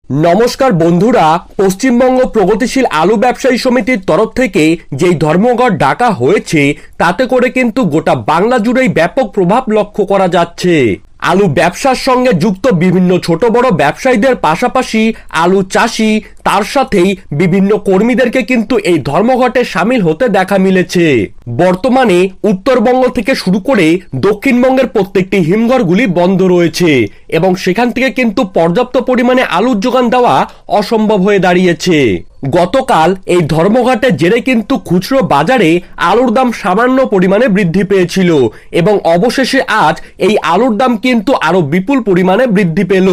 নমস্কার বন্ধুরা, পশ্চিমবঙ্গ প্রগতিশীল আলু ব্যবসায়ী সমিতির তরফ থেকে যেই ধর্মঘট ডাকা হয়েছে তাতে করে কিন্তু গোটা বাংলা জুড়েই ব্যাপক প্রভাব লক্ষ্য করা যাচ্ছে। আলু ব্যবসার সঙ্গে যুক্ত বিভিন্ন ছোট বড় ব্যবসায়ীদের পাশাপাশি আলু চাষি তার সাথেই বিভিন্ন কর্মীদেরকে কিন্তু এই ধর্মঘটে সামিল হতে দেখা মিলেছে। বর্তমানে উত্তরবঙ্গ থেকে শুরু করে দক্ষিণবঙ্গের প্রত্যেকটি হিমঘরগুলি বন্ধ রয়েছে এবং সেখান থেকে কিন্তু পর্যাপ্ত পরিমাণে আলুর যোগান দেওয়া অসম্ভব হয়ে দাঁড়িয়েছে। গতকাল এই ধর্মঘটের জেরে কিন্তু খুচরো বাজারে আলুর দাম সামান্য পরিমাণে বৃদ্ধি পেয়েছিল এবং অবশেষে আজ এই আলুর দাম কিন্তু আরো বিপুল পরিমাণে বৃদ্ধি পেল।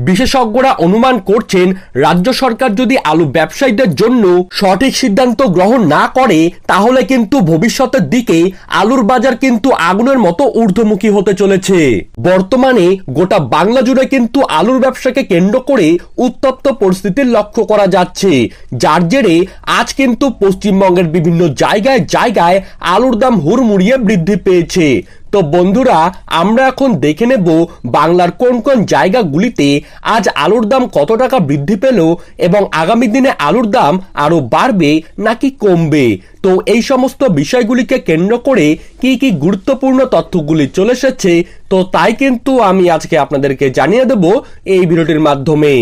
বিশেষজ্ঞরা অনুমান করছেন রাজ্য সরকার যদি আলু ব্যবসায়ীদের জন্য সঠিক সিদ্ধান্ত গ্রহণ না করে তাহলে কিন্তু ভবিষ্যতের দিকে আলুর বাজার কিন্তু আগুনের মতো ঊর্ধ্বমুখী হতে চলেছে। বর্তমানে গোটা বাংলা জুড়ে কিন্তু আলুর ব্যবসাকে কেন্দ্র করে উত্তপ্ত পরিস্থিতির লক্ষ্য করা যাচ্ছে, যার জেরে আজ কিন্তু পশ্চিমবঙ্গের বিভিন্ন জায়গায় জায়গায় আলুর দাম হুড়মুড়িয়ে বৃদ্ধি পেয়েছে। তো বন্ধুরা, আমরা এখন দেখে নেব বাংলার কোন কোন জায়গাগুলিতে আজ আলুর দাম কত টাকা বৃদ্ধি পেল এবং আগামী দিনে আলুর দাম আরো বাড়বে নাকি কমবে। তো এই সমস্ত বিষয়গুলিকে কেন্দ্র করে কি কি গুরুত্বপূর্ণ তথ্যগুলি চলে এসেছে, তো তাই কিন্তু আমি আজকে আপনাদেরকে জানিয়ে দেব এই ভিডিওটির মাধ্যমে।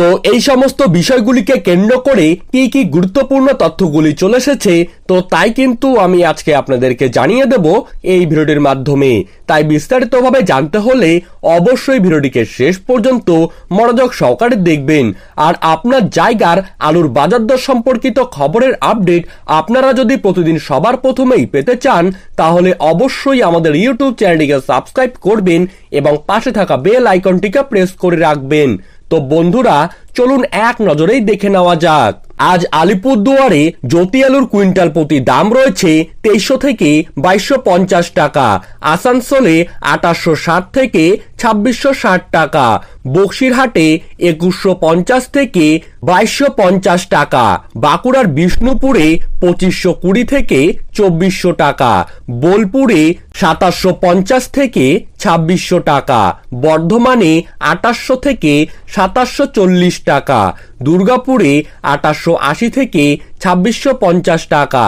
তো এই সমস্ত বিষয়গুলিকে কেন্দ্র করে কি কি গুরুত্বপূর্ণ তথ্যগুলি চলে এসেছে, তো তাই কিন্তু আমি আজকে আপনাদেরকে জানিয়ে দেব এই ভিডিওটির মাধ্যমে। তাই বিস্তারিতভাবে জানতে হলে অবশ্যই ভিডিওটিকে শেষ পর্যন্ত মনোযোগ সহকারে দেখবেন। আর আপনার জায়গার আলুর বাজার দর সম্পর্কিত খবরের আপডেট আপনারা যদি প্রতিদিন সবার প্রথমেই পেতে চান তাহলে অবশ্যই আমাদের ইউটিউব চ্যানেলটিকে সাবস্ক্রাইব করবেন এবং পাশে থাকা বেল আইকনটিকে প্রেস করে রাখবেন। তো বন্ধুরা, চলুন এক নজরেই দেখে নেওয়া যাক। আজ আলিপুরদুয়ারে জ্যোতি আলুর কুইন্টাল প্রতি দাম রয়েছে 2300 থেকে 2250 টাকা, আসানসোলে 2860 থেকে 2660 টাকা, বক্সিরহাটে 2150 থেকে 2250 টাকা, বাঁকুড়ার বিষ্ণুপুরে 2520 থেকে 2400 টাকা, বোলপুরে 2750 থেকে 2600 টাকা, বর্ধমানে 2800 থেকে 2740 টাকা, দুর্গাপুরে 2880 থেকে 2650 টাকা,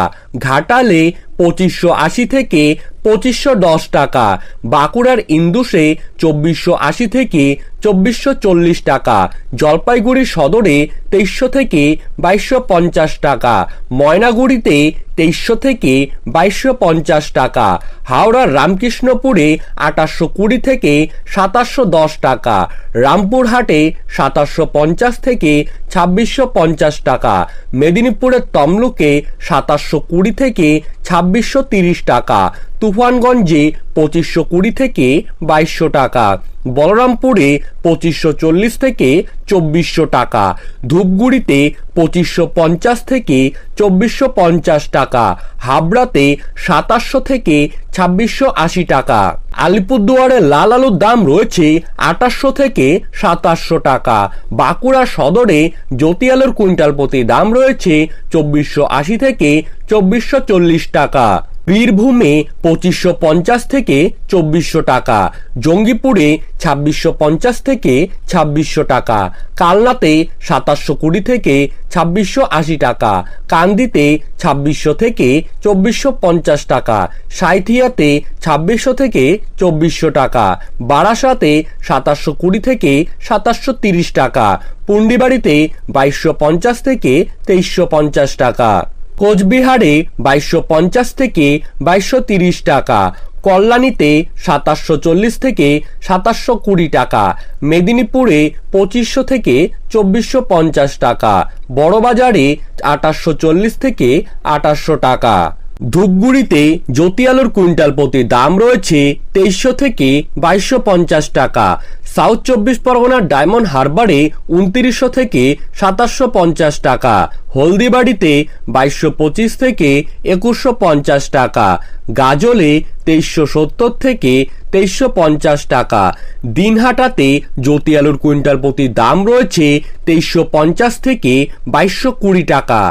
ঘাটালে 2580 থেকে 2510 টাকা, বাঁকুড়ার ইন্দুসে 2480 থেকে 2440 টাকা, জলপাইগুড়ি সদরে 2300 থেকে 2250 টাকা, ময়নাগুড়িতে 2300 থেকে 2250 টাকা, হাওড়ার রামকৃষ্ণপুরে 2820 থেকে 2710 টাকা, রামপুরহাটে 2750 থেকে 2650 টাকা, মেদিনীপুরের তমলুকে 2720 থেকে 2630 টাকা, তুফানগঞ্জে 2520 থেকে 2200 টাকা, বলরামপুরে 2540 থেকে 2400 টাকা, ধূপগুড়িতে 2550 থেকে 2450 টাকা, হাবড়াতে 2700 থেকে 2680 টাকা। আলিপুরদুয়ারে লাল আলুর দাম রয়েছে 2800 থেকে 2700 টাকা, বাঁকুড়া সদরে জ্যোতি আলুর কুইন্টাল প্রতি দাম রয়েছে 2480 থেকে 2440 টাকা, বীরভূমে 2550 থেকে 2400 টাকা, জঙ্গিপুরে 2650 থেকে 2600 টাকা, কালনাতে 2720 থেকে 2680 টাকা, কান্দিতে 2600 থেকে 2450 টাকা, সাঁইথিয়াতে 2600 থেকে 2400 টাকা, বারাসাতে 2720 থেকে 2730 টাকা, পুন্ডিবাড়িতে 2250 থেকে 2350 টাকা, কোচবিহারে 2250 থেকে 2230 টাকা, কল্যাণীতে 2740 থেকে 2720 টাকা, মেদিনীপুরে 2500 থেকে 2450 টাকা, বড়বাজারে 2840 থেকে 2800 টাকা। ধূপগুড়িতে জ্যোতি আলুর কুইন্টাল প্রতি দাম রয়েছে 2300 থেকে 2250 টাকা, সাউথ 24 পরগনার ডায়মন্ড হারবারে 2900 থেকে 2750 টাকা, হলদিবাড়িতে 2225 থেকে 2150 টাকা, গাজলে 2370 থেকে 2350 টাকা, দিনহাটাতে জ্যোতি আলুর কুইন্টাল প্রতি দাম রয়েছে 2350 থেকে 2220 টাকা।